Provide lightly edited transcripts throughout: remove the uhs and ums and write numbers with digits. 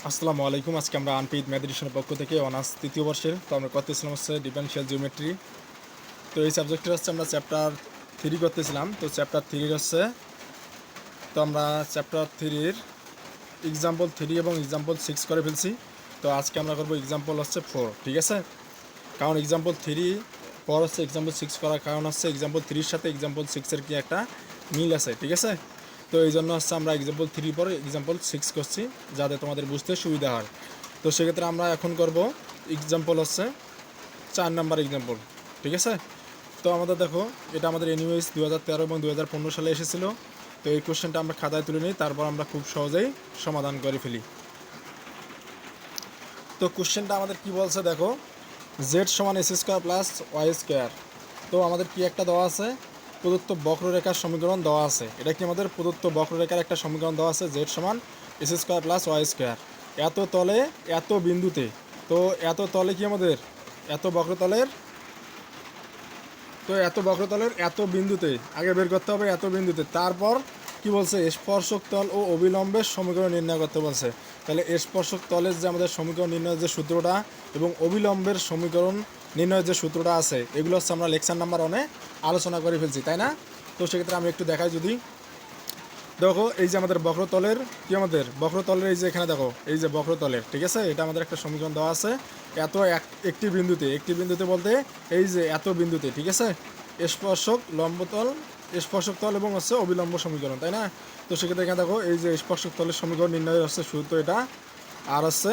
আসসালামু আলাইকুম। আজকে আমরা আনপিড ম্যাথ এডিশনের পক্ষ থেকে অনার্স তৃতীয় বর্ষের তো আমরা করতেছিলাম হচ্ছে ডিফারেনশিয়াল জিওমেট্রি। তো এই সাবজেক্টটা হচ্ছে আমরা চ্যাপ্টার 3 করতেছিলাম। তো চ্যাপ্টার 3 হচ্ছে তো আমরা চ্যাপ্টার 3-র এক্সাম্পল 3 এবং এক্সাম্পল 6 করে ফেলছি। তো আজকে আমরা করবো এক্সাম্পল হচ্ছে 4, ঠিক আছে? কারণ এক্সাম্পল 3 পর হচ্ছে এক্সাম্পল 6 করার কারণ হচ্ছে এক্সাম্পল 3-র সাথে এক্সাম্পল 6-এর কি একটা মিল আছে, ঠিক আছে? তো এই জন্য হচ্ছে আমরা এক্সাম্পল 3 পরে এক্সাম্পল 6 করছি, যাতে তোমাদের বুঝতে সুবিধা হয়। তো সেক্ষেত্রে আমরা এখন করব এক্সাম্পল হচ্ছে 4 নাম্বার এক্সাম্পল, ঠিক আছে? তো আমাদের দেখো, এটা আমাদের এনিওয়েজ 2013 এবং 2015 সালে এসেছিলো। তো এই কোশ্চেনটা আমরা খাতায় তুলে নিই, তারপর আমরা খুব সহজেই সমাধান করে ফেলি। তো কোশ্চেনটা আমাদের কি বলছে দেখো, জেড সমান X square plus Y square. তো আমাদের কি একটা দেওয়া আছে, প্রদত্ত বক্ররেখার সমীকরণ দেওয়া আছে। এটা কি আমাদের প্রদত্ত বক্ররেখার একটা সমীকরণ দেওয়া আছে, জেড সমান X square plus Y square. এত তলে এত বিন্দুতে, তো এত তলে কি আমাদের এত বক্রতলের, তো এত বক্রতলের এত বিন্দুতে আগে বের করতে হবে, এত বিন্দুতে। তারপর কি বলছে, স্পর্শক তল ও অবিলম্বের সমীকরণ নির্ণয় করতে বলছে। তাহলে স্পর্শক তলের যে আমাদের সমীকরণ নির্ণয়ের যে সূত্রটা এবং অবিলম্বের সমীকরণ নির্ণয়ের যে সূত্রটা আছে, এগুলো হচ্ছে আমরা লেকচার নাম্বার 1-এ আলোচনা করে ফেলছি, তাই না? তো সেক্ষেত্রে আমি একটু দেখাই যদি, দেখো এই যে আমাদের বক্রতলের কি আমাদের বক্রতলের এই যে এখানে দেখো এই যে বক্রতলের, ঠিক আছে, এটা আমাদের একটা সমীকরণ দেওয়া আছে। এত একটি বিন্দুতে বলতে এই যে এত বিন্দুতে, ঠিক আছে, স্পর্শক লম্বতল, স্পর্শক তল এবং হচ্ছে অবিলম্ব সমীকরণ, তাই না? তো সেক্ষেত্রে এখানে দেখো এই যে স্পর্শক তলের সমীকরণ নির্ণয় হচ্ছে সূত্র এটা, আর হচ্ছে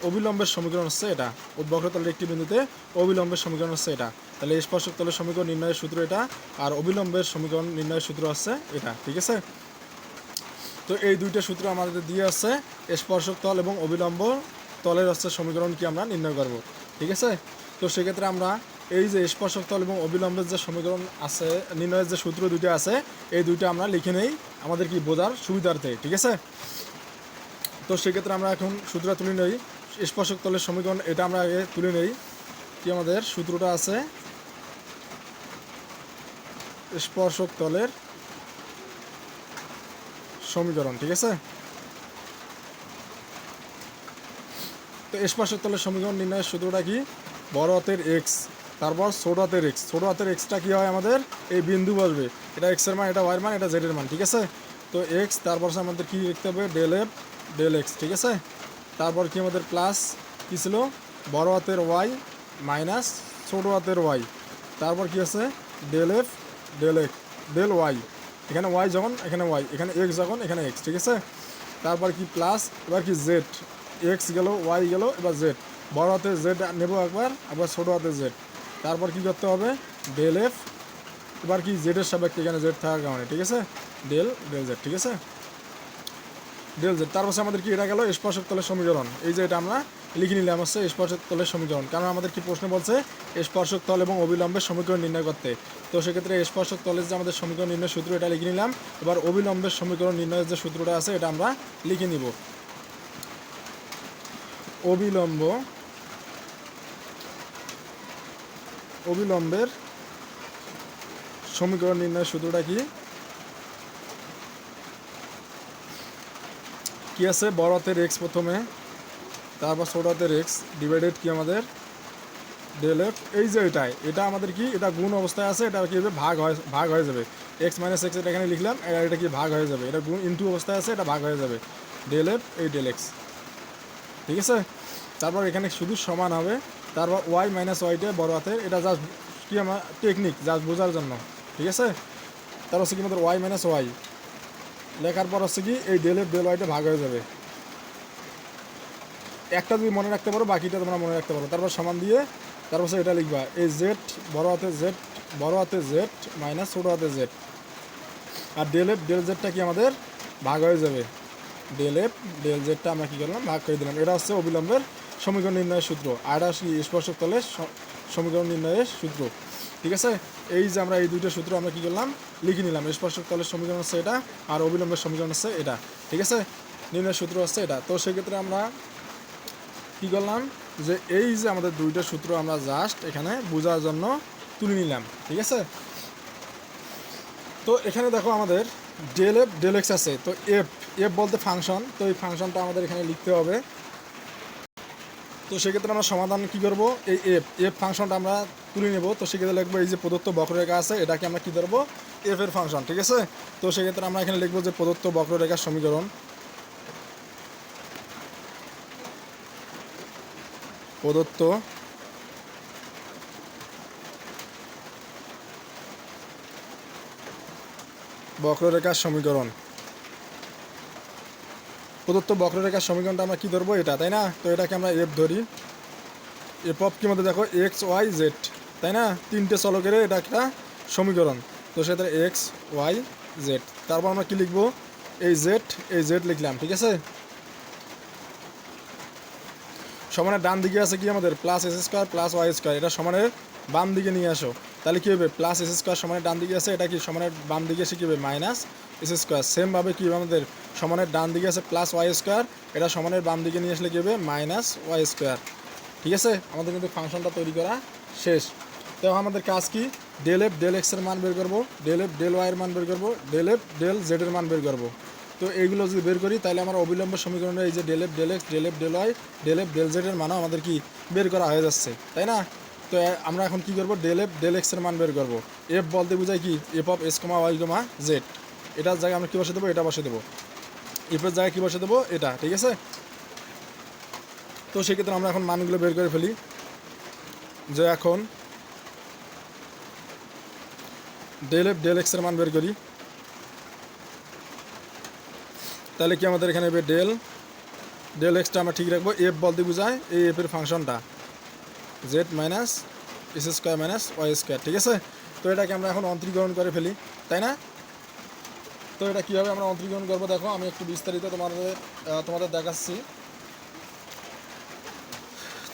অবিলম্বের সমীকরণ হচ্ছে এটা। বক্রতলের একটি বিন্দুতে অবিলম্বের সমীকরণ হচ্ছে এটা। তাহলে স্পর্শক তলের সমীকরণ নির্ণয়ের সূত্র এটা, আর অবিলম্বের সমীকরণ নির্ণয়ের সূত্র হচ্ছে এটা, ঠিক আছে? তো এই দুইটা সূত্র আমাদের দিয়ে আছে, স্পর্শক তল এবং অবিলম্ব তলের হচ্ছে সমীকরণ কি আমরা নির্ণয় করব, ঠিক আছে? তো সেক্ষেত্রে আমরা এই যে স্পর্শক তল এবং অবিলম্বের যে সমীকরণ আছে, নির্ণয়ের যে সূত্র দুইটা আছে, এই দুইটা আমরা লিখে নেই আমাদের কি বোঝার সুবিধার্থে, ঠিক আছে? তো সেক্ষেত্রে আমরা এখন সূত্রটা তুলে নেই। স্পর্শক তলের সমীকরণ এটা আমরা আগে তুলে নেই। কি আমাদের সূত্রটা আছে, স্পর্শক তলের সমীকরণ, ঠিক আছে? তো স্পর্শক তলের সমীকরণ নির্ণয়ের সূত্রটা কি, বড় হাতের এক্স, তারপর ছোট হাতের এক্স। ছোট হাতের এক্সটা কী হয় আমাদের, এই বিন্দু বসবে, এটা এক্সের মান, এটা ওয়াইয়ের মান, এটা জেডের মান, ঠিক আছে? তো এক্স, তারপর আমাদের কী লিখতে হবে, ডেল এফ ডেল এক্স, ঠিক আছে? তারপর কি আমাদের প্লাস কী ছিল, বড় হাতের ওয়াই মাইনাস ছোট হাতের ওয়াই। তারপর কি আছে, del F del X del Y, এখানে ওয়াই যখন এখানে ওয়াই, এখানে এক্স যখন এখানে এক্স, ঠিক আছে? তারপর কি প্লাস, এবার কি জেড, এক্স গেল ওয়াই গেল, এবার জেড, বড় হাতে জেড নেব একবার, আবার ছোটো হাতে জেড। তারপর কি করতে হবে, ডেল এফ, এবার কি জেডের সাপেক্ষে এখানে জেড থাকার কারণে, ঠিক আছে, ডেল ডেল জেড, ঠিক আছে, ডেল জেড। তারপর আমাদের কি এটা গেল স্পর্শক তলের সমীকরণ, এই যে এটা আমরা লিখে নিলাম হচ্ছে স্পর্শক তলের সমীকরণ। কারণ আমাদের কি প্রশ্ন বলছে, স্পর্শক তল এবং অবিলম্বের সমীকরণ নির্ণয় করতে। তো সেক্ষেত্রে স্পর্শক তলের যে আমাদের সমীকরণ নির্ণয়ের সূত্র এটা লিখে নিলাম। এবার অবিলম্বের সমীকরণ নির্ণয়ের যে সূত্রটা আছে এটা আমরা লিখে নিব। অবিলম্বের সমীকরণ নির্ণয়ের সূত্রটা কি আছে, বড় হাতের এক্স প্রথমে, তারপর ছোট হাতের এক্স ডিভাইডেড কি আমাদের ডেল এফ। এই যে এটা আমাদের কি, এটা গুণ অবস্থায় আছে, এটা কি হবে ভাগ হয়ে যাবে। এক্স মাইনাস এক্স এটা এখানে লিখলাম, এটা কি ভাগ হয়ে যাবে, এটা গুণ ইনটু অবস্থায় আছে, এটা ভাগ হয়ে যাবে, ডেল এফ এই ডেল এক্স, ঠিক আছে? তারপর এখানে শুধু সমান হবে, তারপর ওয়াই মাইনাস ওয়াইটা বড় হাতের, এটা জাস্ট কি আমার টেকনিক জাস্ট বোঝার জন্য, ঠিক আছে? তারপর হচ্ছে কি আমাদের ওয়াই মাইনাস ওয়াই লেখার পর হচ্ছে কি এই ডেল এফ ডেল ওয়াইটা ভাগ হয়ে যাবে। একটা যদি মনে রাখতে পারো বাকিটা তোমরা মনে রাখতে পারো। তারপর সমান দিয়ে তারপর এটা লিখবা, এই জেড বড় হাতে জেড মাইনাস ছোটো হাতে জেড, আর ডেল এফ ডেল জেডটা কি আমাদের ভাগ হয়ে যাবে, ডেল এফ ডেল জেডটা আমরা কী করলাম ভাগ করে দিলাম। এটা হচ্ছে অবিলম্বের সমীকরণ নির্ণয়ের সূত্র, আর এটা হচ্ছে স্পর্শক তলের সমীকরণ নির্ণয়ের সূত্র, ঠিক আছে? এই যে আমরা এই দুইটা সূত্র আমরা কী করলাম লিখে নিলাম, স্পর্শক তলের সমীকরণ হচ্ছে এটা, আর অবিলম্বের সমীকরণ হচ্ছে এটা, ঠিক আছে? নির্ণয়ের সূত্র হচ্ছে এটা। তো সেক্ষেত্রে আমরা কী করলাম, যে এই যে আমাদের দুইটা সূত্র আমরা জাস্ট এখানে বোঝার জন্য তুলে নিলাম, ঠিক আছে? তো এখানে দেখো আমাদের ডেল এফ ডেল এক্স আছে, তো এফ এফ বলতে ফাংশন, তো এই ফাংশনটা আমাদের এখানে লিখতে হবে। তো সেক্ষেত্রে আমরা সমাধান কী করবো, এই এফ এফ ফাংশনটা আমরা তুলে নেব। তো সেক্ষেত্রে লিখবো এই যে প্রদত্ত বক্ররেখা আছে এটাকে আমরা কী ধরবো, এফ এর ফাংশন, ঠিক আছে। তো সেক্ষেত্রে আমরা এখানে লিখবো যে প্রদত্ত বক্ররেখার সমীকরণ, প্রদত্ত বক্ররেখার সমীকরণ, প্রদত্ত বক্ররেখার সমীকরণটা আমরা কী ধরবো, এটা, তাই না। তো এটাকে আমরা এফ ধরি। এফ অফ কি মধ্যে দেখো এক্স ওয়াই জেড, তাই না, তিনটে চলকের এটা একটা সমীকরণ। তো সেটা এক্স ওয়াই জেড, তারপর আমরা কী লিখবো, এই জেড লিখলাম, ঠিক আছে। সমানের ডান দিকে আছে কি আমাদের plus X square plus Y square, এটা সমানের বাম দিকে নিয়ে আসো, তাহলে কী হবে, প্লাস এস স্কোয়ার সমানের ডান দিকে আছে, এটা কি সমানের বাম দিকে এসে কী হবে মাইনাস এস স্কোয়ার। সেমভাবে কী হবে আমাদের সমানের ডান দিকে আছে প্লাস ওয়াই স্কোয়ার, এটা সমানের বাম দিকে নিয়ে আসলে কী হবে মাইনাস ওয়াই স্কোয়ার, ঠিক আছে। আমাদের কিন্তু ফাংশনটা তৈরি করা শেষ। তো আমাদের কাজ কি, ডেল এফ ডেল এক্সের মান বের করবো, ডেল এফ ডেল ওয়াইয়ের মান বের করবো, ডেল এফ ডেল জেডের মান বের করবো। তো এইগুলো যদি বের করি তাহলে আমার অবিলম্ব সমীকরণে এই যে del F del X del F del Y del F ডেল জেডের মানও আমাদের কি বের করা হয়ে যাচ্ছে, তাই না। তো আমরা এখন কি করবো, ডেল এফ ডেল এক্সের মান বের করবো। এফ বলতে বোঝায় কি, F of S comma Y comma Z, এটার জায়গায় আমরা কী বসে দেবো, এটা বসে দেবো। এফের জায়গায় কী বসে দেবো, এটা, ঠিক আছে। তো সেক্ষেত্রে আমরা এখন মানগুলো বের করে ফেলি, যে এখন ডেল এফ ডেল এক্সের মান বের করি। তাহলে কি আমাদের এখানে ডেল ডেল এক্সটা আমরা ঠিক রাখবো, এফ বলতে বোঝায় এই এফের ফাংশনটা Z minus S square minus Y square, ঠিক আছে। তো এটাকে আমরা এখন অন্তরীকরণ করে ফেলি, তাই না। তো এটা কীভাবে আমরা অন্তরীকরণ করবো দেখো, আমি একটু বিস্তারিত তোমাদের দেখাচ্ছি।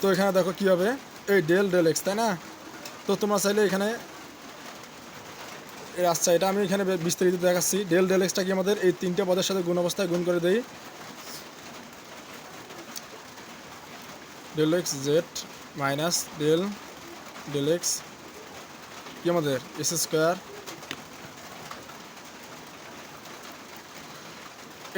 তো এখানে দেখো কী হবে, এই ডেল ডেল এক্স, তাই না। তো তোমরা চাইলে এখানে আচ্ছা এটা আমি এখানে বিস্তারিত দেখাচ্ছি। ডেল ডেল এক্সটা কি আমাদের এই তিনটে পদের সাথে গুণ অবস্থায় গুণ করে দেই, del X Z minus del del X কি আমাদের এস স্কোয়ার,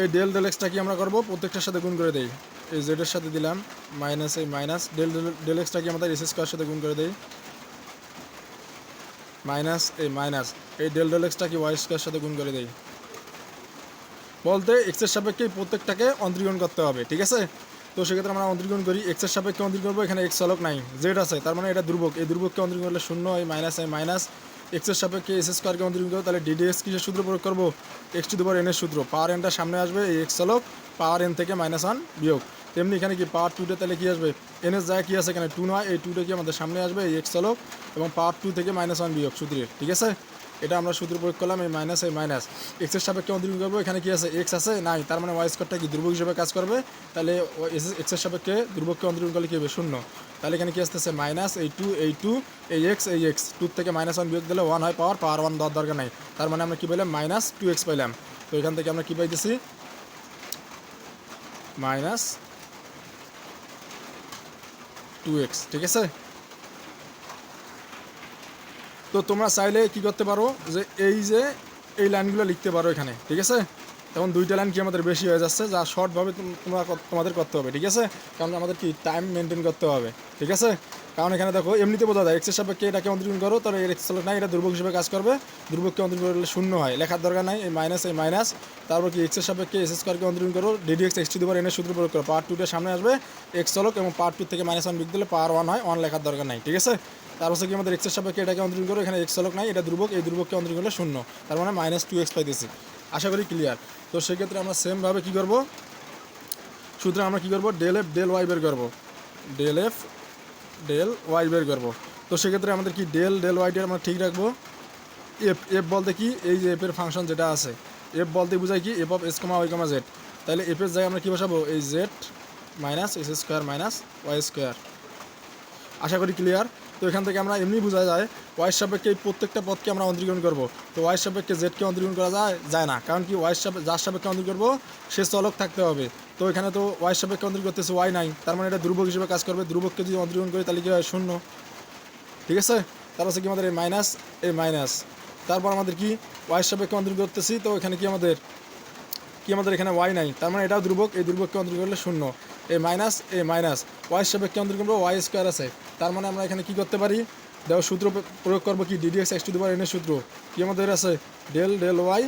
এই ডেল ডেল এক্সটা কি আমরা করবো প্রত্যেকটার সাথে গুণ করে দেই, এই জেডের সাথে দিলাম মাইনাস এই মাইনাস ডেল ডেল এক্সটা কি আমাদের এস স্কোয়ার সাথে গুণ করে দেই মাইনাস এই মাইনাস এই ডেল ডেল এক্সটা কি ওয়াই স্কোয়ার সাথে গুণ করে দেই, বলতে এক্সের সাপেক্ষে প্রত্যেকটাকে অন্তরীকরণ করতে হবে, ঠিক আছে। তো সেক্ষেত্রে আমরা অন্তরীকরণ করি, এক্সের সাপেক্ষে অন্তরীকরণ করবো, এখানে এক্স চলক নাই জেড আছে, তার মানে এটা ধ্রুবক, এই ধ্রুবককে অন্তরীকরণ করলে শূন্য, এই মাইনাস এক্সের সাপেক্ষে এস স্কোয়ারকে অন্তরীকরণ করবো, তাহলে ডিডি এক্স কিসের সূত্র প্রয়োগ করবো, এক্স টু দি পাওয়ার এনের সূত্র, পাওয়ার এনটা সামনে আসবে, এই এক্স চলক পাওয়ার এন থেকে -1 বিয়োগ, তেমনি এখানে কি পাওয়ার টুটা তাহলে কী আসবে, এনের জায়গায় কী আছে এখানে 2 নয়, এই 2টা কি আমাদের সামনে আসবে এই এক্স চলক এবং পাওয়ার 2 থেকে -1 বিয়োগ সূত্রের, ঠিক আছে। এটা আমরা সূত্র প্রয়োগ করলাম, এই মাইনাস এক্সের সাপেক্ষে অন্তরীকরণ করবো, এখানে কি আছে এক্স আছে নাই, তার মানে ওয়াই স্কোয়ারটা কি ধ্রুবক হিসেবে কাজ করবে, তাহলে এক্সের সাপেক্ষে ধ্রুবককে অন্তরীকরণ করলে কী হবে শূন্য, তাহলে এখানে কি আসতেছে মাইনাস এই 2 এই 2 এই এক্স 2 থেকে -1 বিয়োগ দিলে 1 হয়, পাওয়ার 1 দেওয়ার দরকার নাই, তার মানে আমরা কী পেলাম -2x পাইলাম। তো এখান থেকে আমরা কী পাইতেছি -2x, ঠিক আছে। তো তোমরা চাইলে কি করতে পারো, যে এই লাইনগুলো লিখতে পারো এখানে, ঠিক আছে। তখন দুইটা লাইন কি আমাদের বেশি হয়ে যাচ্ছে, যা শর্টভাবে তোমাদের করতে হবে, ঠিক আছে, কারণ আমাদের কি টাইম মেনটেন করতে হবে, ঠিক আছে। কারণ এখানে দেখো এমনিতে বোঝা যায় এক্সের সাপেক্ষে এটাকে অন্তরীকরণ করো, তাহলে এর এক্স চলক নাই, এটা ধ্রুবক হিসেবে কাজ করবে, ধ্রুবককে অন্তরীকরণ করলে শূন্য হয়, লেখার দরকার নাই, এই মাইনাস তারপর কি এক্সের সাপেক্ষে এস স্কোয়ারকে অন্তরীকরণ করো, ডিডি এক্স টু দি পাওয়ার এনের সূত্র প্রয়োগ করো, পাওয়ার 2টা সামনে আসবে এক্স চলক এবং পাওয়ার 2 থেকে -1 বিয়োগ দিলে পাওয়ার 1 হয়, 1 লেখার দরকার নাই, ঠিক আছে। তার হচ্ছে কি আমাদের এক্সের সাপেক্ষে এটাকে অন্তরীকরণ করো, এখানে এক্স চলক নাই, এটা ধ্রুবক, এই ধ্রুবককে অন্তরীকরণ করলে শূন্য, তার মানে -2x পাইতেছি, আশা করি ক্লিয়ার। তো সেক্ষেত্রে আমরা সেমভাবে কী করবো, সুতরাং আমরা কী করবো, ডেল এফ ডেল ওয়াই বের করবো, ডেল এফ ডেল ওয়াই বের করবো। তো সেক্ষেত্রে আমাদের কি ডেল ডেল ওয়াইটা আমরা ঠিক রাখবো, এফ বলতে কি এই যে এফের ফাংশন যেটা আছে, এফ বলতে বোঝায় কি F of S comma Y comma Z, তাহলে এফের জায়গায় আমরা কী বসাবো, এই Z minus S square minus Y square, আশা করি ক্লিয়ার। তো এখান থেকে আমরা এমনি বোঝা যায় ওয়াইয়ের সাপেক্ষে এই প্রত্যেকটা পদকে আমরা অন্তরীকরণ করবো, তো ওয়াইয়ের সাপেক্ষে জেডকে অন্তরীকরণ করা যায় না, কারণ কি যার সাপেক্ষে অন্তরীকরণ করবো সে চলক থাকতে হবে, তো এখানে তো ওয়াইয়ের সাপেক্ষে অন্তরীকরণ করতেছে ওয়াই নাই, তার মানে এটা ধ্রুবক হিসেবে কাজ করবে, ধ্রুবককে যদি অন্তরীকরণ করি তাহলে কি হয় শূন্য, ঠিক আছে। তার হচ্ছে কি আমাদের এই মাইনাস তারপর আমাদের কি ওয়াইয়ের সাপেক্ষে অন্তর্গত করতেছি, তো এখানে কি আমাদের এখানে ওয়াই নাই, তার মানে এটাও ধ্রুবক, এই ধ্রুবককে অন্তর্গত করলে শূন্য, এই মাইনাস ওয়াইয়ের সাপেক্ষে অন্তর্গত করবো ওয়াই স্কোয়ার আছে, তার মানে আমরা এখানে কি করতে পারি, দেখো সূত্র প্রয়োগ করবো কি D D X X to the power N এর সূত্র কি আমাদের আছে del del Y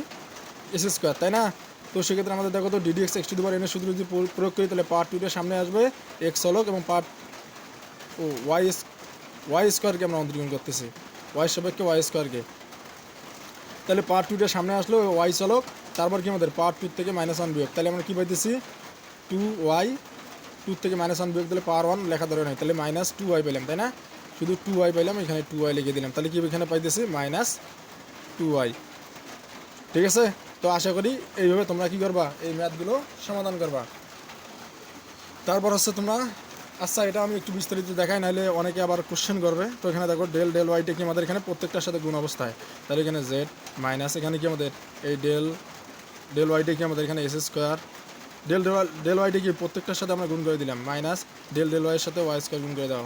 X square, তাই না? তো সেক্ষেত্রে আমাদের দেখো তো D D X X to the power N এর সূত্র যদি প্রয়োগ করি তাহলে পার্ট টুটার সামনে আসবে এক্স হলক এবং পার্ট ওয়াই স্কোয়ারকে আমরা অন্তর্গত করতেছি, ওয়াই সাপেক্ষে ওয়াই স্কোয়ারকে, তাহলে পার্ট টুটার সামনে আসলো ওয়াই চলক, তারপর কি আমাদের পার্ট টু থেকে -1 বিয়োগ, তাহলে আমরা কী পাইতেছি 2y, 2 থেকে -1 বিয়োগ দিলে পাওয়ার 1 লেখা ধরে নাই, তাহলে -2y পেলাম, তাই না? শুধু 2y পেলাম, এখানে 2y লিখে দিলাম, তাহলে কি এখানে পাইতেছি -2y। ঠিক আছে, তো আশা করি এইভাবে তোমরা কি করবা, এই ম্যাথগুলো সমাধান করবা। তারপর হচ্ছে তোমরা, আচ্ছা এটা আমি একটু বিস্তারিত দেখাই, নাহলে অনেকে আবার কোশ্চেন করবে। তো এখানে দেখো ডেল ডেল ওয়াইটা কি আমাদের এখানে প্রত্যেকটার সাথে গুণ অবস্থায়, তাহলে এখানে জেড মাইনাস এখানে কি আমাদের এই ডেল ওয়াইটা কি আমাদের এখানে এস স্কোয়ার, ডেল ওয়াইটা কি প্রত্যেকটার সাথে আমরা গুণ করে দিলাম, মাইনাস ডেল ওয়াইয়ের সাথে ওয়াই স্কোয়ার গুণ করে দাও।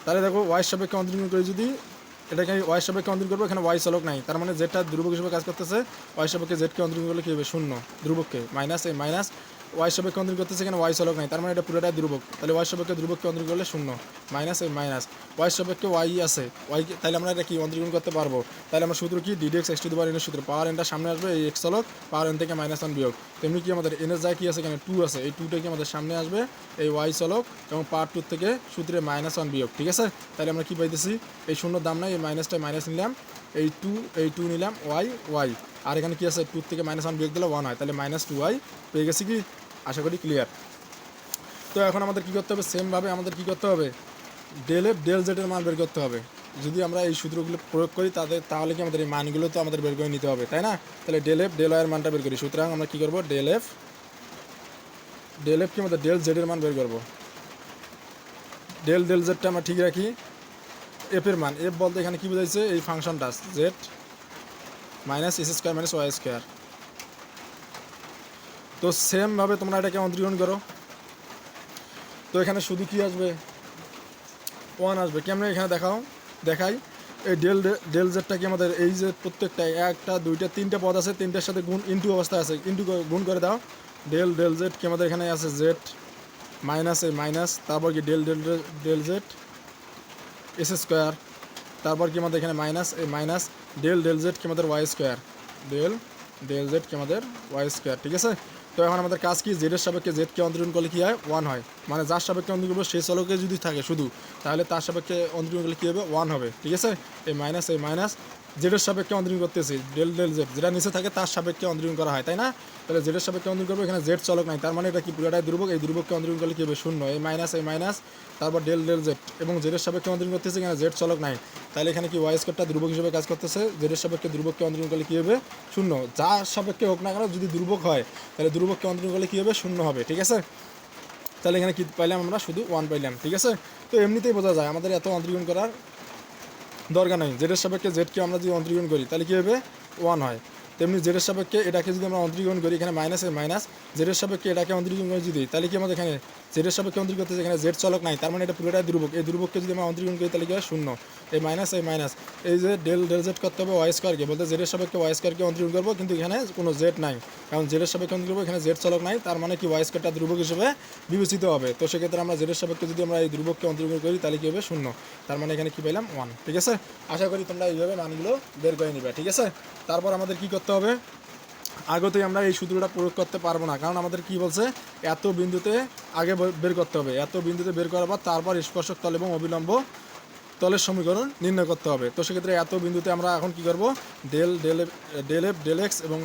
তাহলে দেখো ওয়াইয়ের সাপেক্ষে অন্তর্গুণ করে যদি এটাকে ওয়াইয়ের সাপেক্ষে অন্তর্গুণ করবো, এখানে ওয়াই চলক নাই, তার মানে জেডটা ধ্রুবক হিসেবে কাজ করতেছে, ওয়াইয়ের সাপেক্ষে জেডকে অন্তর্গুণ করলে কী হবে শূন্য, ধ্রুবককে মাইনাস এই মাইনাস ওয়াই সাপেক্ষে অন্তর্গুণ করতেছে, এখানে ওয়াই চলক নাই, তার মানে এটা পুরোটাই ধ্রুবক, তাহলে ওয়াই সাপেক্ষে ধ্রুবককে অন্তর্গুণ করলে শূন্য, মাইনাস এই মাইনাস ওয়াই সাপেক্ষে ওয়াই আছে ওয়াই, তাহলে আমরা এটা কি অন্তর্গুণ করতে পারবো, তাহলে আমরা সূত্র কি D D X X to the power N এর সূত্র, পাওয়ার এনটা সামনে আসবে এই এক্স চলক, পাওয়ার এন থেকে -1 বিয়োগ, তেমনি কি আমাদের এন এর যায় কি আছে এখানে 2 আছে, এই 2টা কি আমাদের সামনে আসবে এই ওয়াই চলক এবং পাওয়ার 2 থেকে সূত্রে -1 বিয়োগ। ঠিক আছে, তাহলে আমরা কি পাইতেছি, এই শূন্যর দাম নাই, এই মাইনাসটা মাইনাস নিলাম, এই টু নিলাম ওয়াই, আর এখানে কি আছে 2 থেকে -1 বিয়োগ দিলে 1 হয়, তাহলে -2y পেয়ে গেছি কি, আশা করি ক্লিয়ার। তো এখন আমাদের কি করতে হবে, সেমভাবে আমাদের কি করতে হবে, ডেল এফ ডেল জেডের মান বের করতে হবে। যদি আমরা এই সূত্রগুলো প্রয়োগ করি তাহলে কি আমাদের এই মানগুলো তো আমাদের বের করে নিতে হবে, তাই না? তাহলে ডেল এফ ডেল ওয়াইয়ের মানটা বের করি, সুতরাং আমরা কী করবো, ডেল এফ কি আমাদের ডেল জেডের মান বের করবো, ডেল জেডটা আমরা ঠিক রাখি, এফের মান, এফ বলতে এখানে কী বোঝাইছে, এই ফাংশনটা Z minus S square minus Y square. তো সেমভাবে তোমরা এটাকে অন্তর্গ্রহণ করো, তো এখানে শুধু কি আসবে 1 আসবে, কেমন এখানে দেখাই এই ডেল জেডটা কি আমাদের এই যে প্রত্যেকটা 1টা 2টা 3টা পদ আছে, 3টার সাথে গুণ ইনটু অবস্থায় আছে, ইনটু গুণ করে দাও, ডেল জেড কি আমাদের এখানে আছে জেড মাইনাস এই মাইনাস, তারপর কি ডেল জেড এস স্কোয়ার, তারপর কি আমাদের এখানে মাইনাস এই মাইনাস ডেল জেড কি আমাদের ওয়াই স্কোয়ার, ডেল জেড কি আমাদের ওয়াই স্কোয়ার। ঠিক আছে, তো এখন আমাদের কাজ কি, জেডের সাপেক্ষে জেডকে অন্তর্গুণ করলে কী হয় 1 হয়, মানে যার সাপেক্ষে অন্তর্গুণ করবো সেই চলকে যদি থাকে শুধু, তাহলে তার সাপেক্ষে অন্তর্গুণ করলে কী হবে 1 হবে। ঠিক আছে, এই মাইনাস জেডের সাপেক্ষে অন্তর্গুণ করতেছি, ডেল জেড যেটা নিচে থাকে তার সাপেক্ষে অন্তর্গুণ করা হয়, তাই না? তাহলে জেডের সাপেক্ষে অন্তর্গুণ করবো, এখানে জেড চলক নাই, তার মানে এটা কি পুরোটাই ধ্রুবক, এই ধ্রুবককে অন্তর্গুণ করলে কী হবে শূন্য, এই মাইনাস তারপর ডেল জেড এবং জেডের সাপেক্ষে অন্তর্গুণ করতেছে, এখানে জেড চলক নাই, তাহলে এখানে কি ওয়াই স্কোয়ারটা ধ্রুবক হিসেবে কাজ করতেছে, জেডের সাপেক্ষে ধ্রুবককে অন্তর্গুণ করলে কী হবে শূন্য, যার সাপেক্ষে হোক না কেন যদি ধ্রুবক হয় তাহলে ধ্রুবককে অন্তর্গুণ করলে কী হবে শূন্য হবে। ঠিক আছে, তাহলে এখানে কী পাইলাম আমরা, শুধু 1 পাইলাম। ঠিক আছে, তো এমনিতেই বোঝা যায় আমাদের এত অন্তর্গুণ করার দরকার নাই, জেডের সাপেক্ষে জেডকে আমরা যদি অন্তর্গুণ করি তাহলে কী হবে 1 হয়, তেমনি জেডের সাপেক্ষে এটাকে যদি আমরা অন্তর্গুণ করি, এখানে মাইনাস জেডের সাপেক্ষে এটাকে অন্তর্গুণ করে যদি, তাহলে কি আমাদের এখানে জেডের সাপেক্ষে অন্তর্গুণ করতেছে, এখানে জেড চলক নাই, তার মানে এটা পুরোটাই ধ্রুবক, এই ধ্রুবককে যদি আমরা অন্তর্গুণ করি তাহলে কি হয় শূন্য, এই মাইনাস এই যে ডেল জেড করতে হবে ওয়াই স্কোয়ারকে, বলতে জেডের সাপেক্ষে ওয়াই স্কোয়ারকে অন্তর্গুণ করবো, কিন্তু এখানে কোনো জেড নাই, কারণ জেডের সাপেক্ষে অন্তর্গুণ করবো, এখানে জেড চলক নাই, তার মানে কি ওয়াই স্কোয়ারটা ধ্রুবক হিসেবে বিবেচিত হবে। তো সেক্ষেত্রে আমরা জেডের সাপেক্ষে যদি আমরা এই ধ্রুবককে অন্তর্গুণ করি তাহলে কী হবে শূন্য, তার মানে এখানে কী পাইলাম 1। ঠিক আছে, আশা করি তোমরা এইভাবে মানগুলো বের করে নিবে। ঠিক আছে, তারপর আমাদের কি করতে হবে, আগতেই আমরা এই সূত্রটা প্রয়োগ করতে পারবো না, কারণ আমাদের কি বলছে এত বিন্দুতে আগে বের করতে হবে, এত বিন্দুতে বের করার পর তারপর স্পর্শক তল এবং অবিলম্ব তলের সমীকরণ নির্ণয় করতে হবে। তো সেক্ষেত্রে এত বিন্দুতে আমরা এখন কি করব, ডেল এফ ডেল এক্স এবং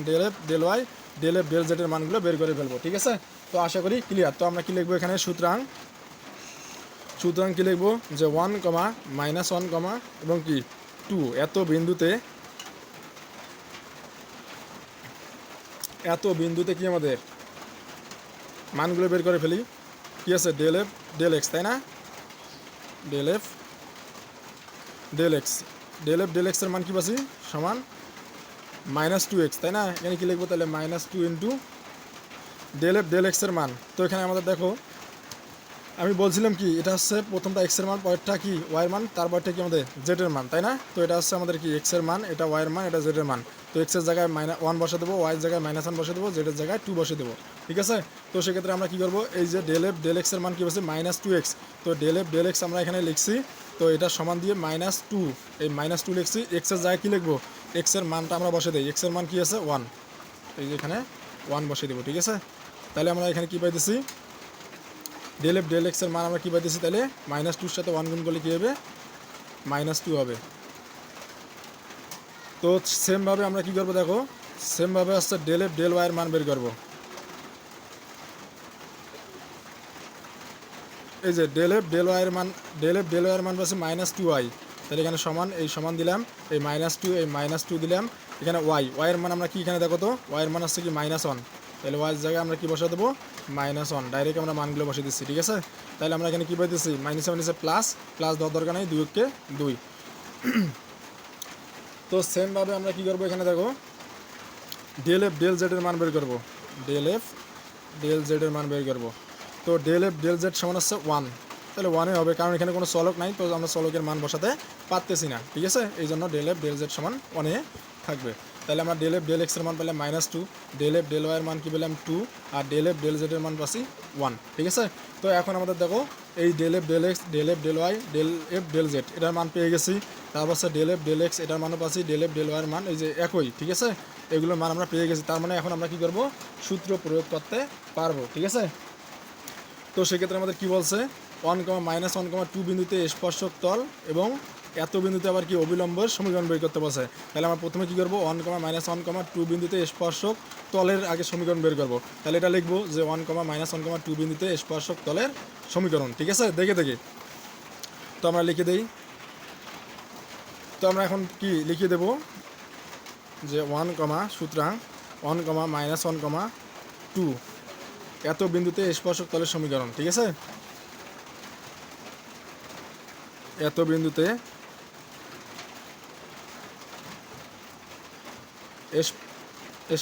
ডেল ওয়াই ডেল জেডের মানগুলো বের করে ফেলবো। ঠিক আছে, তো আশা করি ক্লিয়ার। তো আমরা কি লিখবো এখানে, সুতরাং কি লিখবো যে 1, -1, এবং কি 2 এত বিন্দুতে কি আমাদের মানগুলো বের করে ফেলি। কি আছে ডেল এফ ডেল এক্স, তাই না, ডেল এফ ডেল এক্সের মান কি পাচ্ছি সমান -2x, তাই না? এখানে কি লিখবো তাহলে -2 ইন্টু ডেল এক্সের মান। তো এখানে আমাদের দেখো আমি বলছিলাম কি এটা হচ্ছে প্রথমটা এক্স এর মান, পরেরটা কি ওয়াই এর মান, তারপরটা কি আমাদের জেড এর মান, তাই না? তো এটা হচ্ছে আমাদের কি এক্স এর মান, এটা ওয়াই এর মান, এটা জেড এর মান। তো এক্স এর জায়গায় -1 বসে দেবো, ওয়াই এর জায়গায় -1 বসে দেবো, জেড এর জায়গায় 2 বসে দেবো, ঠিক আছে? তো সেক্ষেত্রে আমরা কি করবো, এই যে ডেল এফ ডেল এক্স এর মান কি বলছে -2x, তো ডেল এফ ডেল এক্স আমরা এখানে লিখছি, তো এটা সমান দিয়ে -2, এই -2 লিখছি। এক্স এর জায়গায় কি লিখবো, এক্স এর মানটা আমরা বসে দিই, এক্স এর মান কি আছে 1, এই যে এখানে 1 বসে দেবো, ঠিক আছে? তাহলে আমরা এখানে কি পাইতেছি, ডেল এফ ডেল এক্সের মান আমরা কী পাইতেছি, তাহলে -2-র সাথে 1 গুণ করলে কী হবে, -2 হবে। তো সেমভাবে আমরা কী করবো দেখো, সেমভাবে হচ্ছে ডেল এফ ডেল ওয়াইয়ের মান বের করবো। এই যে ডেল এফ ডেল ওয়াইয়ের মান, ডেল এফ ডেল ওয়াইয়ের মান পাচ্ছে -2y, তাহলে এখানে সমান, এই সমান দিলাম, এই -2 এই -2 দিলাম, এখানে ওয়াইয়ের মান আমরা কি এখানে দেখো তো, ওয়াইয়ের মান হচ্ছে কি -1, তাহলে ওয়াইয়ের জায়গায় আমরা কি বসা দেবো, -1, ডাইরেক্ট আমরা মানগুলো বসে দিচ্ছি, ঠিক আছে? তাহলে আমরা এখানে কী পাইতেছি, -1 প্লাস প্লাস দেওয়ার দরকার নেই, 2 2। তো সেমভাবে আমরা কী করবো, এখানে দেখো ডেল এফ ডেল জেডের মান বের করবো, ডেল এফ ডেল জেডের মান বের করবো। তো ডেল এফ ডেল জেড সমান হচ্ছে 1, তাহলে 1 হবে, কারণ এখানে কোনো চলক নাই, তো আমরা চলকের মান বসাতে পারতেছি না, ঠিক আছে? এই জন্য ডেল এফ ডেল জেড সমান 1 থাকবে। তাহলে আমরা ডেল এফ ডেল এক্সের মান পেলাম -2, ডেল এফ ডেল ওয়াইয়ের মান কি পেলাম 2, আর ডেল এফ ডেল জেডের মান পাচ্ছি 1, ঠিক আছে? তো এখন আমাদের দেখো এই del F del X del F del Y del F del Z এটার মান পেয়ে গেছি, তারপর হচ্ছে ডেল এফ ডেল এক্স এটার মানও পাচ্ছি, ডেল এফ ডেল ওয়াইয়ের মান এই যে একই, ঠিক আছে? এগুলোর মান আমরা পেয়ে গেছি, তার মানে এখন আমরা কী করবো, সূত্র প্রয়োগ করতে পারবো, ঠিক আছে? তো সেক্ষেত্রে আমাদের কি বলছে, 1,-1,2 বিন্দুতে স্পর্শক তল এবং এত বিন্দুতে আবার কি অবিলম্বের সমীকরণ বের করতে বলছে। তাহলে আমরা প্রথমে কি করবো, 1,-1,2 বিন্দুতে স্পর্শক তলের আগে সমীকরণ বের করবো। তাহলে এটা লিখবো যে 1,-1,2 বিন্দুতে স্পর্শক তলের সমীকরণ, ঠিক আছে? দেখে দেখে তো আমরা লিখে দেই। তো আমরা এখন কি লিখে দেবো যে 1, সুতরাং 1,-1,2 এত বিন্দুতে স্পর্শক তলের সমীকরণ, ঠিক আছে? এত বিন্দুতে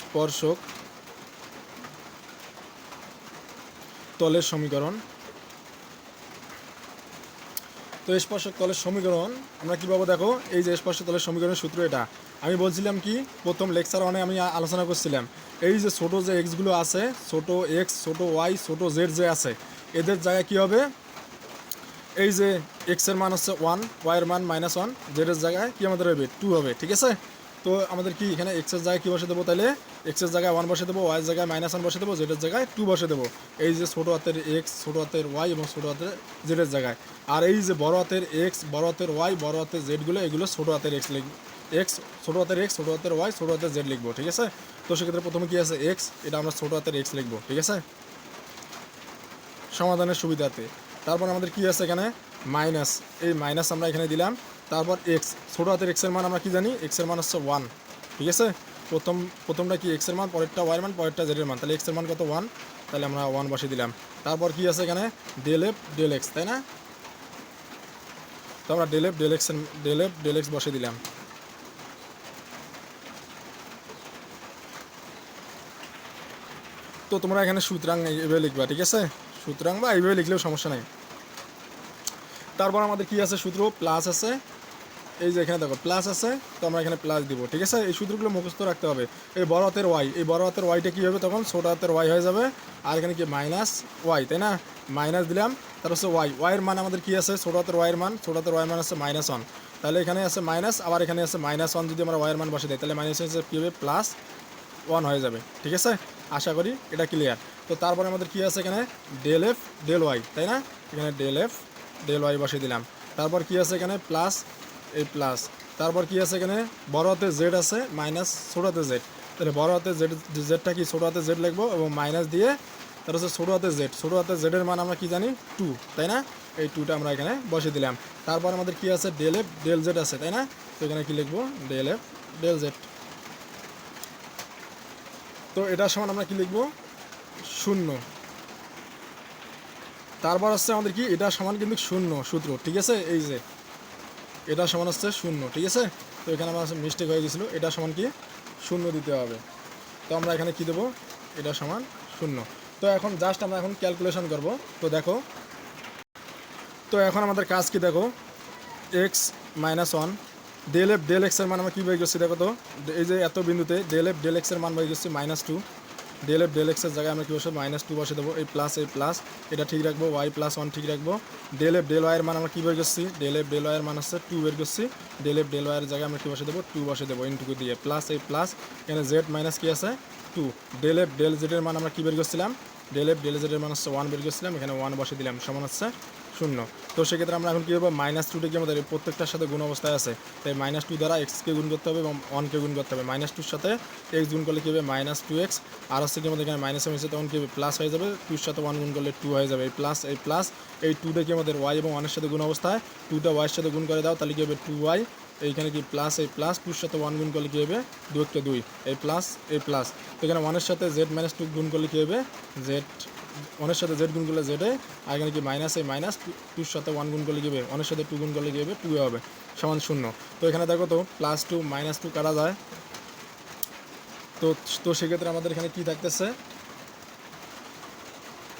স্পর্শক তলের সমীকরণ। তো স্পর্শক তলের সমীকরণ আমরা কী পাবো দেখো, এই যে স্পর্শক তলের সমীকরণের সূত্র এটা আমি বলছিলাম কি প্রথম লেকচার 1-এ আমি আলোচনা করছিলাম, এই যে ছোটো যে এক্সগুলো আছে, ছোটো এক্স ছোটো ওয়াই ছোটো জেড যে আছে, এদের জায়গায় কী হবে, এই যে এক্সের মান হচ্ছে 1, ওয়াইয়ের মান -1, জেডের জায়গায় কি আমাদের হবে 2 হবে, ঠিক আছে? তো আমাদের কি এখানে এক্সের জায়গায় কী বসে দেবো, তাহলে এক্সের জায়গায় 1 বসে দেবো, ওয়াইয়ের জায়গায় -1 বসে দেবো, জেডের জায়গায় 2 বসে দেবো, এই যে ছোটো হাতের এক্স ছোটো হাতের ওয়াই এবং ছোটো হাতের জেডের জায়গায়। আর এই যে বড় হাতের এক্স বড় হাতের ওয়াই বড় হাতের জেডগুলো, এগুলো ছোটো হাতের এক্স লিখব, এক্স ছোটো হাতের এক্স ছোটো হাতের ওয়াই ছোটো হাতের জেড লিখবো, ঠিক আছে? তো সেক্ষেত্রে প্রথমে কী আছে এক্স, এটা আমরা ছোটো হাতের এক্স লিখবো, ঠিক আছে, সমাধানের সুবিধাতে। তারপর আমাদের কি আছে এখানে মাইনাস, এই মাইনাস আমরা এখানে দিলাম, তারপর এক্স ছোটো হাতের এক্সের মান আমরা কি জানি, এক্সের মান হচ্ছে 1, ঠিক আছে? প্রথমটা কি এক্সের মান, পরেরটা ওয়াইয়ের মান, পরেরটা জেডের মান, তাহলে এক্সের মান কত 1, তাহলে আমরা 1 বসিয়ে দিলাম। তারপর কি আছে এখানে ডেল এফ ডেল এক্স, তাই না? তো আমরা ডেল এফ ডেল এক্স বসিয়ে দিলাম। তো তোমরা এখানে সুতরাং এইভাবে লিখবা, ঠিক আছে? সুতরাং বা এইভাবে লিখলেও সমস্যা নেই। তারপর আমাদের কি আছে সূত্র, প্লাস আছে, এই যে এখানে দেখো প্লাস আছে, তো আমরা এখানে প্লাস দিব, ঠিক আছে? এই সূত্রগুলো মুখস্থ রাখতে হবে। এই বড় হাতের ওয়াই, এই বড় হাতের ওয়াইটা কী হবে তখন, ছোটো হাতের ওয়াই হয়ে যাবে, আর এখানে কি মাইনাস ওয়াই, তাই না? মাইনাস দিলাম, তার হচ্ছে ওয়াইয়ের মান আমাদের কি আছে, ছোটো হাতের ওয়াইয়ের মান, ছোটো হাতের ওয়াইয়ের মান আছে -1, তাহলে এখানে আছে মাইনাস, আবার এখানে আছে -1, যদি আমরা ওয়াইয়ের মান বসে দিই তাহলে মাইনাস হচ্ছে কী হবে, +1 হয়ে যাবে, ঠিক আছে? আশা করি এটা ক্লিয়ার। তো তারপরে আমাদের কি আছে এখানে ডেল এফ ডেল ওয়াই, তাই না? এখানে ডেল এফ ডেল ওয়াই বসিয়ে দিলাম। তারপর কি আছে এখানে প্লাস, এই প্লাস, তারপর কি আছে এখানে বড় হাতে জেড আছে মাইনাস ছোটো হাতে জেড, তাহলে বড় হাতে জেডটা কি ছোটো হাতে জেড লিখবো এবং মাইনাস দিয়ে তার হচ্ছে ছোটো হাতে জেডের মান আমরা কি জানি 2, তাই না? এই 2টা আমরা এখানে বসিয়ে দিলাম। তারপর আমাদের কি আছে ডেল এফ ডেল জেড আছে, তাই না? তো এখানে কি লিখবো ডেল এফ ডেল জেড। তো এটার সমান আমরা কি লিখবো 0। তারপর হচ্ছে আমাদের কি এটা সমান কিন্তু 0 সূত্র, ঠিক আছে? এই যে এটা সমান হচ্ছে 0, ঠিক আছে? তো এখানে আমার মিস্টেক হয়ে গেছিলো, এটা সমান কি 0 দিতে হবে। তো আমরা এখানে কি দেবো, এটা সমান 0। তো এখন জাস্ট আমরা এখন ক্যালকুলেশন করব। তো দেখো তো এখন আমাদের কাজ কি দেখো, X minus one del F del এক্সের মান আমরা কী বের করছি দেখো তো, এই যে এত বিন্দুতে ডেল এফ ডেল এক্সের মান বের করছি minus two. Del F del এক্সের জায়গায় আমরা কী বসে মাইনাস টু বসে দেবো, এই প্লাস এটা ঠিক রাখবো, ওয়াই প্লাস ওয়ান ঠিক রাখবো। ডেল এফ ডেল ওয়াইয়ের মান আমরা কী বের করছি, ডেল এফ ডেল ওয়াইয়ের মান হচ্ছে টু বের করছি। ডেল এফ ডেল ওয়াইয়ের জায়গায় আমরা কী বসে দেবো, টু বসে দেবো ইনটুকু দিয়ে, প্লাস এখানে জেড মাইনাস কী আছে টু। ডেল এফ ডেল জেডের মান আমরা কী বের করছিলাম, ডেল এফ ডেল জেডের মান হচ্ছে ওয়ান বের করছিলাম, এখানে ওয়ান বসে দিলাম, সমান হচ্ছে শূন্য। তো সেক্ষেত্রে আমরা এখন কী করবো, মাইনাস টুটা কি আমাদের প্রত্যেকটার সাথে গুণ অবস্থায় আছে, তাই মাইনাস টু দ্বারা এক্সকে গুণ করতে হবে এবং ওয়ানকে গুণ করতে হবে। মাইনাস টুর সাথে এক্স গুণ করলে কী হবে, মাইনাস টু এক্স, আর হচ্ছে কি আমাদের এখানে মাইনাস হয়েছে তখন কী হবে, প্লাস হয়ে যাবে, টুর সাথে ওয়ান গুণ করলে টু হয়ে যাবে, এই প্লাস এই টুটা কি আমাদের ওয়াই এবং ওয়ানের সাথে গুণ অবস্থায়, টুটা ওয়াইয়ের সাথে গুণ করে দাও, তাহলে কী হবে টু ওয়াই, এইখানে কি প্লাস টুর সাথে ওয়ান গুণ করলে কী হবে, দুই, এই প্লাস। তো এখানে ওয়ানের সাথে জেড মাইনাস টু গুণ করলে কী হবে, জেড ওয়ানের সাথে জেড গুণ করলে জেডে, আর এখানে কি মাইনাস টুর সাথে ওয়ান গুণ করলে কী হবে, ওয়ানের সাথে টু গুণ করলে কী হবে, টু হবে, সমান শূন্য। তো এখানে দেখো তো প্লাস টু মাইনাস টু কাটা যায়, তো সেক্ষেত্রে আমাদের এখানে কী থাকতেছে,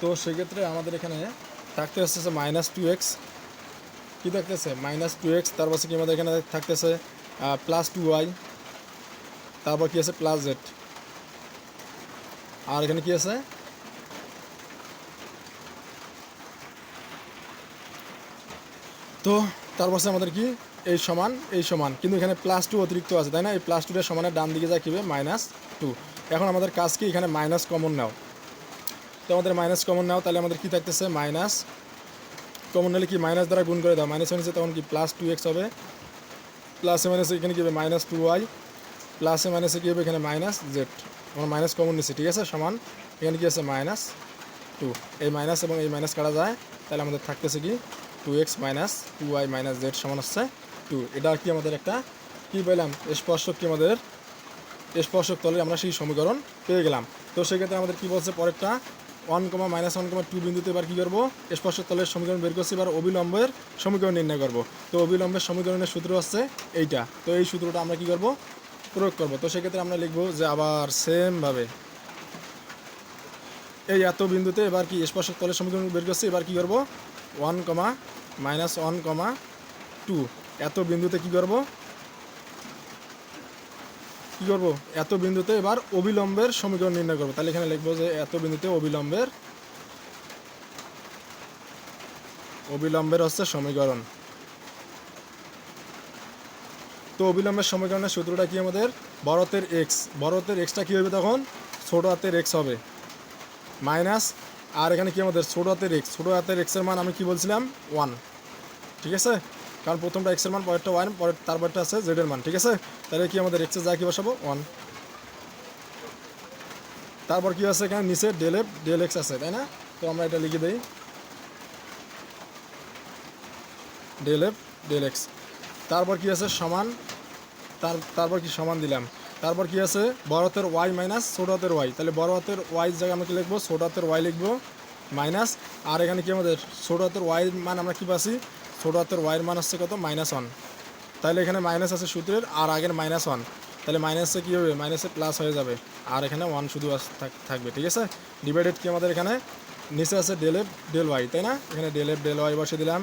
তো সেক্ষেত্রে আমাদের এখানে থাকতে আসতেছে মাইনাস টু এক্স, কী থাকতেছে মাইনাস টু এক্স, তারপর কি আমাদের এখানে থাকতেছে প্লাস টু ওয়াই, তারপর কী আছে প্লাস জেড, আর এখানে কী আছে, তো তারপর আমাদের কি এই সমান, কিন্তু এখানে প্লাস টু অতিরিক্ত আছে, তাই না, এই প্লাস টুটার সমানের ডান দিকে যায় কী হবে, মাইনাস টু। এখন আমাদের কাজ কি, এখানে মাইনাস কমন নাও, তো আমাদের মাইনাস কমন নাও, তাহলে আমাদের কী থাকতেছে, মাইনাস কমন নিলে কি মাইনাস দ্বারা গুণ করে দাও, মাইনাস মাইনাসে তখন কি প্লাস টু এক্স হবে, প্লাসে মাইনাসে এখানে কী হবে মাইনাস টু ওয়াই, প্লাসে মাইনাসে কী হবে এখানে মাইনাস জেড, আমরা মাইনাস কমন নিচ্ছি, ঠিক আছে, সমান এখানে কী আছে মাইনাস টু, এই মাইনাস এবং এই মাইনাস কাটা যায়, তাহলে আমাদের থাকতেছে কি two X minus two Y minus Z সমান হচ্ছে টু। এটা কি আমাদের একটা কী পেলাম, স্পর্শক কি আমাদের স্পর্শক তলে আমরা সেই সমীকরণ পেয়ে গেলাম। তো সেক্ষেত্রে আমাদের কী বলছে পরেরটা, one comma minus one comma two বিন্দুতে এবার কী করবো, স্পর্শক তলের সমীকরণ বের করছি, এবার অবিলম্বের সমীকরণ নির্ণয় করবো। তো অবিলম্বের সমীকরণের সূত্র হচ্ছে এইটা, তো এই সূত্রটা আমরা কী করবো, প্রয়োগ করবো। তো সেক্ষেত্রে আমরা লিখবো যে আবার সেমভাবে এই এত বিন্দুতে এবার কি স্পর্শক তলের সমীকরণ বের করছি, এবার কী করবো, one comma minus one comma two এত বিন্দুতে কী করবো, এত বিন্দুতে এবার অবিলম্বের সমীকরণ নির্ণয় করবো। তাহলে এখানে লিখবো যে এত বিন্দুতে অবিলম্বের হচ্ছে সমীকরণ। তো অবিলম্বের সমীকরণের সূত্রটা কি আমাদের, বড় হাতের এক্সটা কী হবে তখন, ছোটো হাতের এক্স হবে, মাইনাস, আর এখানে কি আমাদের ছোটো হাতের এক্সের মান আমি কি বলছিলাম ওয়ান, ঠিক আছে, কারণ প্রথমটা এক্সের মান, পরেরটা ওয়ান, তারপরটা আছে জেডের মান, ঠিক আছে। তাহলে কি আমাদের এক্সের যা কি বসাবো ওয়ান, তারপর কি আছে এখানে নিচে ডেল এফ ডেল এক্স আছে, তাই না, তো আমরা এটা লিখে দিই ডেল এফ ডেল এক্স, তারপর কি আছে সমান, তারপর কি সমান দিলাম, তারপর কি আছে বড় হাতের ওয়াই মাইনাস ছোটো হাতের ওয়াই, তাহলে বড় হাতের ওয়াই জায়গায় আমরা কি লিখবো, ছোটো হাতের ওয়াই লিখবো মাইনাস, আর এখানে কি আমাদের ছোটো হাতের ওয়াই মান আমরা কী পাচ্ছি, ছোটো হাতের ওয়াইয়ের মান হচ্ছে কত মাইনাস ওয়ান, তাহলে এখানে মাইনাস আছে সূত্রের, আর আগের মাইনাস ওয়ান, তাহলে মাইনাসে কী হবে, মাইনাসে প্লাস হয়ে যাবে, আর এখানে ওয়ান শুধু থাকবে, ঠিক আছে। ডিভাইডেড কি আমাদের এখানে নিচে আছে ডেল এফ ডেল ওয়াই, তাই না, এখানে ডেল এফ ডেল ওয়াই বসে দিলাম,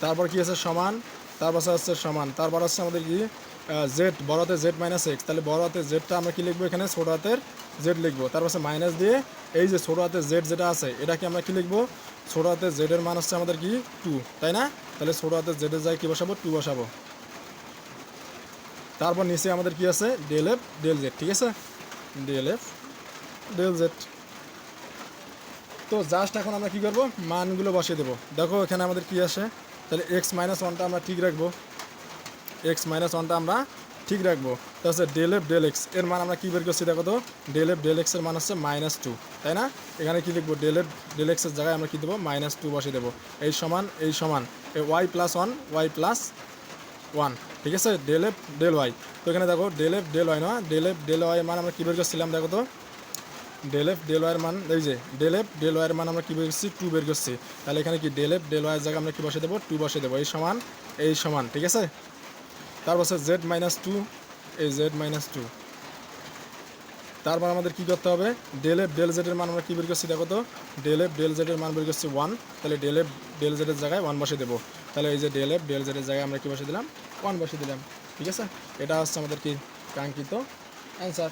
তারপর কি আছে সমান, তারপর হচ্ছে আমাদের কি জেড, বড় হাতে জেড মাইনাস এক্স, তাহলে বড় হাতে জেডটা আমরা কি লিখবো, এখানে ছোটো হাতের জেড লিখবো, তারপর মাইনাস দিয়ে এই যে ছোটো হাতের জেড যেটা আছে এটাকে আমরা কি লিখবো, ছোটো হাতের জেডের মান হচ্ছে আমাদের কি টু, তাই না, তাহলে ছোটো হাতের জেডের জায়গায় কী বসাবো, টু বসাবো, তারপর নিচে আমাদের কি আছে ডেল এফ ডেল জেড, ঠিক আছে, ডেল এফ ডেল জেড। তো জাস্ট এখন আমরা কী করবো, মানগুলো বসিয়ে দেবো, দেখো এখানে আমাদের কি আসে, তাহলে এক্স মাইনাস ওয়ানটা আমরা ঠিক রাখবো, তো হচ্ছে ডেল এফ ডেল এক্স এর মান আমরা কী বের করছি দেখো তো, ডেল এফ ডেল এক্সের মান হচ্ছে মাইনাস টু, তাই না, এখানে কী লিখবো, ডেল এফ ডেল এক্সের জায়গায় আমরা কী দেবো, মাইনাস টু বসিয়ে দেবো, এই সমান এই ওয়াই প্লাস ওয়ান, ঠিক আছে, ডেল এফ ডেল ওয়াই, তো এখানে দেখো ডেল এফ ডেল ওয়াই না, ডেল এফ ডেল ওয়াই মান আমরা কী বের করছিলাম দেখো তো, ডেল এফ ডেল ওয়াইয়ের মান এই যে ডেল এফ ডেল ওয়াইয়ের মান আমরা কী বের করছি, টু বের করছি, তাহলে এখানে কি ডেল এফ ডেল ওয়াইয়ের জায়গায় আমরা কী বসে দেবো, টু বসে দেবো, এই সমান, ঠিক আছে। তারপর জেড মাইনাস টু, এই জেড মাইনাস টু, তারপর আমাদের কী করতে হবে, ডেল এফ ডেল জেডের মান আমরা কী বের করছি দেখো তো, ডেল এফ ডেল জেডের মান বের করছি 1, তাহলে ডেল এফ ডেল জেডের জায়গায় 1 বসে দেবো। তাহলে এই যে ডেল এফ ডেল জেডের জায়গায় আমরা কী বসে দিলাম, 1 বসে দিলাম। ঠিক আছে, এটা হচ্ছে আমাদের কি কাঙ্ক্ষিত অ্যান্সার।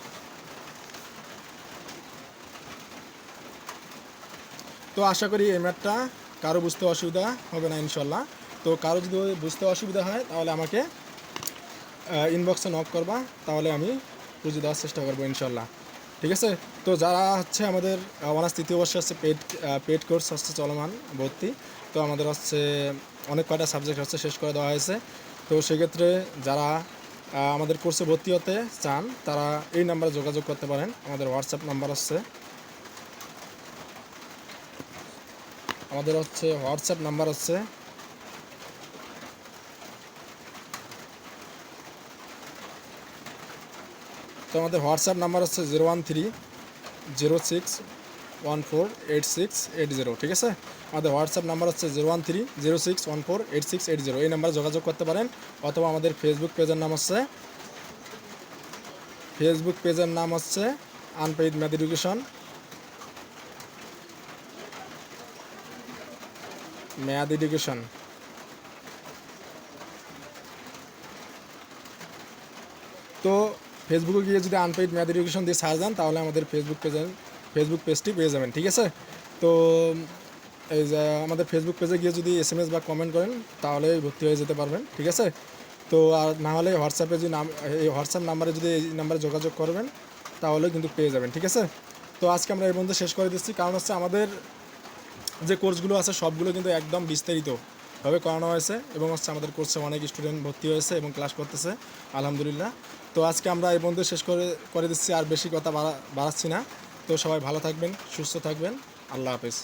তো আশা করি এই ম্যাথটা কারো বুঝতে অসুবিধা হবে না ইনশাল্লাহ। তো কারো যদি বুঝতে অসুবিধা হয় তাহলে আমাকে ইনবক্সে নক করবা, তাহলে আমি বুঝে দেওয়ার চেষ্টা করবো ইনশাল্লাহ। ঠিক আছে, তো যারা হচ্ছে আমাদের অনার্স তৃতীয় বর্ষে হচ্ছে পেড কোর্স হচ্ছে চলমান ভর্তি, তো আমাদের হচ্ছে অনেক কয়টা সাবজেক্ট হচ্ছে শেষ করে দেওয়া হয়েছে। তো সেক্ষেত্রে যারা আমাদের কোর্সে ভর্তি হতে চান তারা এই নাম্বারে যোগাযোগ করতে পারেন। আমাদের হোয়াটসঅ্যাপ নাম্বার হচ্ছে হোয়াটসঅ্যাপ নাম্বার হচ্ছে তো আমাদের হোয়াটসঅ্যাপ নাম্বার হচ্ছে 01306148680। ঠিক আছে, আমাদের হোয়াটসঅ্যাপ নাম্বার হচ্ছে 01306148680। এই নাম্বারে যোগাযোগ করতে পারেন। অথবা আমাদের ফেসবুক পেজের নাম হচ্ছে আনপেইড ম্যাথ এডুকেশন তো ফেসবুকে গিয়ে যদি আনপেইড ম্যাথ এডুকেশন দিয়ে সার্চ দেন তাহলে আমাদের ফেসবুক পেজটি পেয়ে যাবেন। ঠিক আছে, তো এই যে আমাদের ফেসবুক পেজে গিয়ে যদি SMS বা কমেন্ট করেন তাহলে ভর্তি হয়ে যেতে পারবেন। ঠিক আছে, তো আর না হলে হোয়াটসঅ্যাপে যদি এই হোয়াটসঅ্যাপ নাম্বারে যদি এই নাম্বারে যোগাযোগ করবেন তাহলে কিন্তু পেয়ে যাবেন। ঠিক আছে, তো আজকে আমরা এই পর্যন্ত শেষ করে দিচ্ছি, কারণ হচ্ছে আমাদের যে কোর্সগুলো আছে সবগুলো কিন্তু একদম বিস্তারিতভাবে করানো হয়েছে এবং হচ্ছে আমাদের কোর্সে অনেক স্টুডেন্ট ভর্তি হয়েছে এবং ক্লাস করতেছে আলহামদুলিল্লাহ। তো আজকে আমরা এই পর্যন্ত শেষ করে দিচ্ছি, আর বেশি কথা বাড়াচ্ছি না। তো সবাই ভালো থাকবেন, সুস্থ থাকবেন, আল্লাহ হাফেজ।